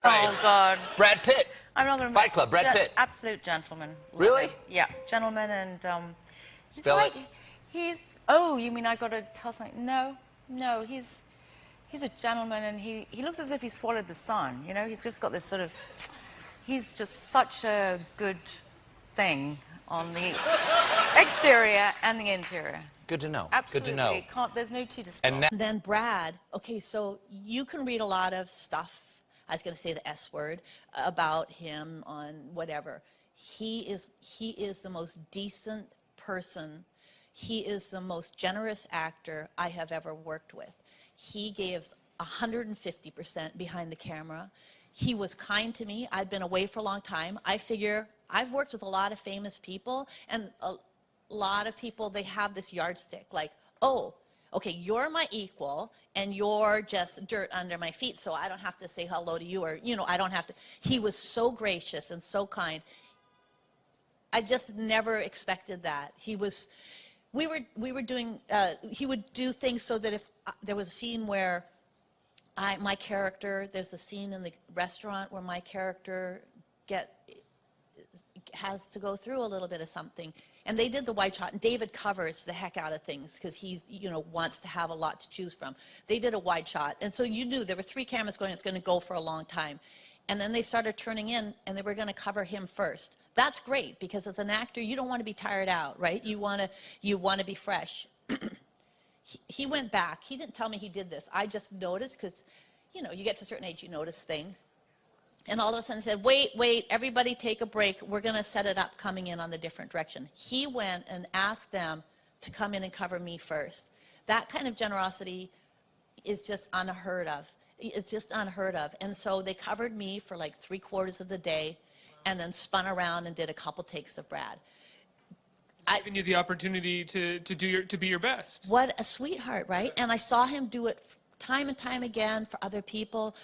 Oh, God. Brad Pitt. I'm not going to... Fight Club, Brad Pitt. Absolute gentleman. Really? Yeah, gentleman and... Spell it. He's... Oh, you mean I got to tell something? No, he's a gentleman and he looks as if he swallowed the sun, you know? He's just got this sort of... He's just such a good thing on the exterior and the interior. Good to know. Absolutely. Good to know. There's no two to spell. And then Brad, okay, so you can read a lot of stuff, I was going to say the S word, about him on whatever. He is the most decent person. He is the most generous actor I have ever worked with. He gives 150% behind the camera. He was kind to me. I'd been away for a long time. I figure I've worked with a lot of famous people, and a lot of people, they have this yardstick, like, oh, okay, you're my equal, and you're just dirt under my feet, so I don't have to say hello to you, or, you know, I don't have to. He was so gracious and so kind. I just never expected that. He was, we were doing, he would do things so that if there was a scene where my character, there's a scene in the restaurant where my character has to go through a little bit of something. And they did the wide shot, and David covers the heck out of things because he's, you know, wants to have a lot to choose from. They did a wide shot, and so you knew there were 3 cameras going, it's going to go for a long time. And then they started turning in, and they were going to cover him first. That's great, because as an actor, you don't want to be tired out, right? You want to be fresh. He went back. He didn't tell me he did this. I just noticed, because, you know, you get to a certain age, you notice things. And all of a sudden said, wait, everybody take a break. We're going to set it up coming in on the different direction. He went and asked them to come in and cover me first. That kind of generosity is just unheard of. It's just unheard of. And so they covered me for like 3/4 of the day and then spun around and did a couple takes of Brad. Giving you the opportunity to be your best. What a sweetheart, right? And I saw him do it time and time again for other people.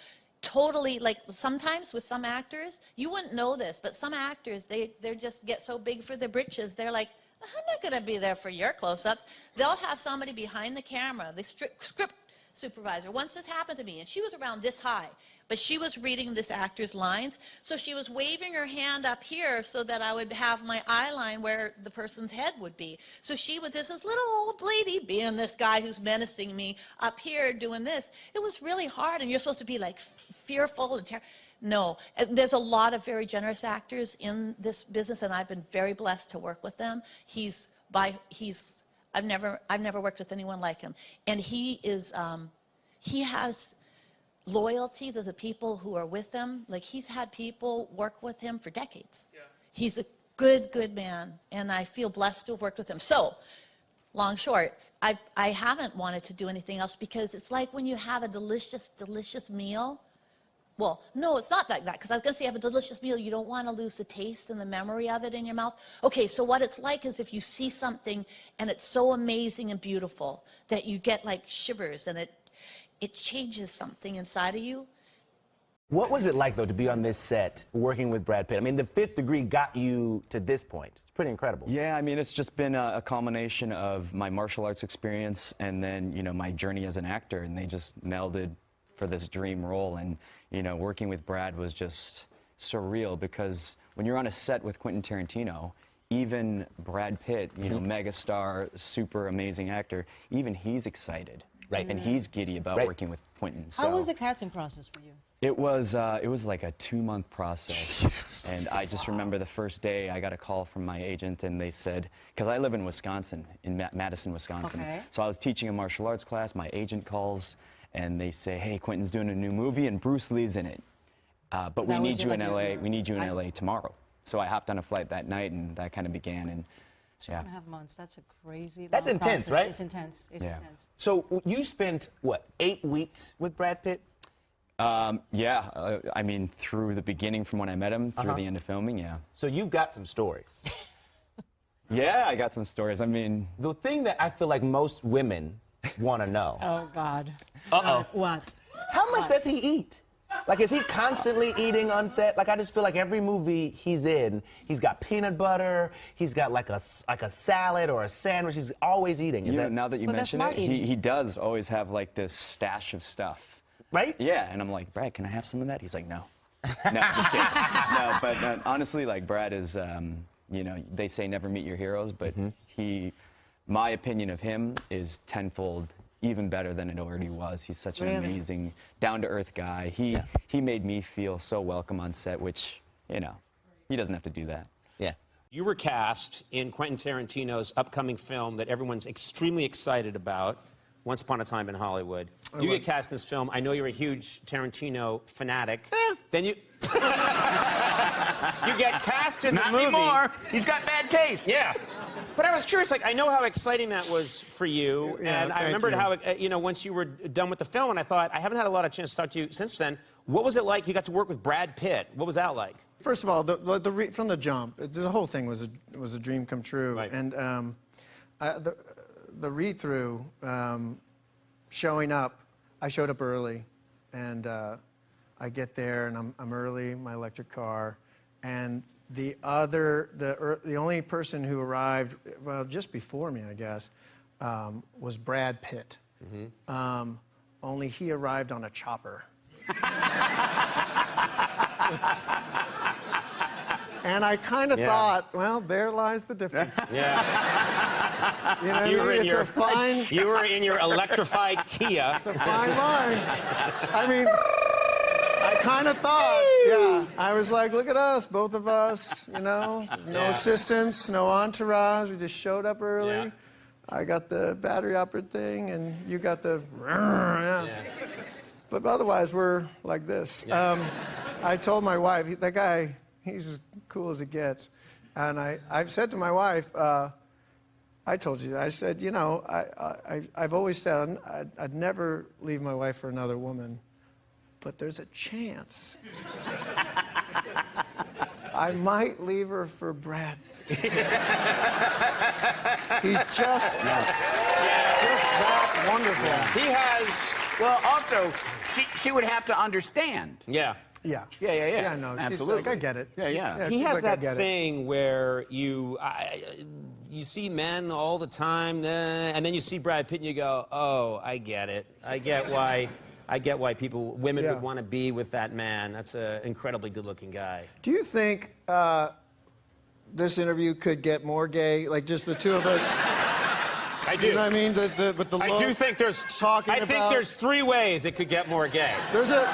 Totally, like sometimes with some actors, you wouldn't know this, but some actors, they just get so big for their britches, they're like, I'm not going to be there for your close-ups. They'll have somebody behind the camera, the script supervisor. Once this happened to me, and she was around this high, but she was reading this actor's lines, so she was waving her hand up here so that I would have my eye line where the person's head would be. So there's this little old lady being this guy who's menacing me up here doing this. It was really hard, and you're supposed to be like fearful and no, there's a lot of very generous actors in this business, and I've been very blessed to work with them. I've never worked with anyone like him, and he has loyalty to the people who are with him. Like, he's had people work with him for decades. Yeah. He's a good man, and I feel blessed to have worked with him. So, long short, I haven't wanted to do anything else, because it's like when you have a delicious meal. Well, no, it's not like that, because I was going to say, you have a delicious meal, you don't want to lose the taste and the memory of it in your mouth. Okay, so what it's like is if you see something and it's so amazing and beautiful that you get like shivers, and it changes something inside of you. What was it like, though, to be on this set working with Brad Pitt? I mean, The Fifth Degree got you to this point. It's pretty incredible. Yeah, I mean, it's just been a culmination of my martial arts experience and then, you know, my journey as an actor, and they just melded for this dream role. And, you know, working with Brad was just surreal, because when you're on a set with Quentin Tarantino, even Brad Pitt, you know, megastar, super amazing actor, even he's excited. Right. And he's giddy about working with Quentin. So. How was the casting process for you? It was like a 2-month process. And I just remember the first day I got a call from my agent, and they said, because I live in Wisconsin, in Madison, Wisconsin. Okay. So I was teaching a martial arts class, my agent calls, and they say, hey, Quentin's doing a new movie and Bruce Lee's in it. But we need you in LA. We need you in LA tomorrow. So I hopped on a flight that night, and that kind of began. And 2.5 months. That's a crazy. That's intense, process. right? It's intense. It's intense. So you spent what, 8 weeks with Brad Pitt? Yeah. I mean, through the beginning, from when I met him through the end of filming. Yeah. So you got some stories. Yeah, I got some stories. I mean, the thing that I feel like most women want to know. Oh God. What? How much does he eat? Like, is he constantly eating on set? Like, I just feel like every movie he's in, he's got peanut butter, he's got like a salad or a sandwich. He's always eating. Now that you mention it, he does always have like this stash of stuff. Right? Yeah, and I'm like, Brad, can I have some of that? He's like, no. No, just kidding. No, but honestly, like Brad is, you know, they say never meet your heroes, but my opinion of him is tenfold even better than it already was. He's such an amazing, down-to-earth guy. He made me feel so welcome on set, which, you know, he doesn't have to do that. Yeah. You were cast in Quentin Tarantino's upcoming film that everyone's extremely excited about, Once Upon a Time in Hollywood. You get cast in this film. I know you're a huge Tarantino fanatic. Then you... you get cast in the movie. Not anymore. He's got bad taste. Yeah. But I was curious, like, I know how exciting that was for you, and I remembered how, you know, once you were done with the film, and I thought, I haven't had a lot of chance to talk to you since then. What was it like? You got to work with Brad Pitt. What was that like? First of all, from the jump, the whole thing was a dream come true, Right. and the read-through, showing up, I showed up early, and I get there, and I'm early in my electric car, and the only person who arrived, well, just before me, I guess, was Brad Pitt. Only he arrived on a chopper. And I kind of thought, well, there lies the difference. Yeah. You know, what I mean? It's a fine... You were in your electrified Kia. It's a fine line. I mean, I kind of thought, yeah. I was like, look at us, both of us, you know, no assistants, no entourage. We just showed up early. Yeah. I got the battery-operated thing, and you got the... Yeah. But otherwise, we're like this. I told my wife, that guy, he's as cool as it gets. And I've said to my wife, I told you that. I said, you know, I've always said I'd never leave my wife for another woman, but there's a chance. I might leave her for Brad. He's just that wonderful. He has... Well, also, she would have to understand. Yeah. Yeah. Yeah, no, absolutely. She's like, I get it. Yeah. He she's has like, I that get it. thing where you see men all the time, and then you see Brad Pitt and you go, oh, I get it. I get why women would want to be with that man. That's an incredibly good-looking guy. Do you think this interview could get more gay? Like just the two of us? I do. You know what I mean? With the I look, do think there's talking I think about- there's 3 ways it could get more gay. There's a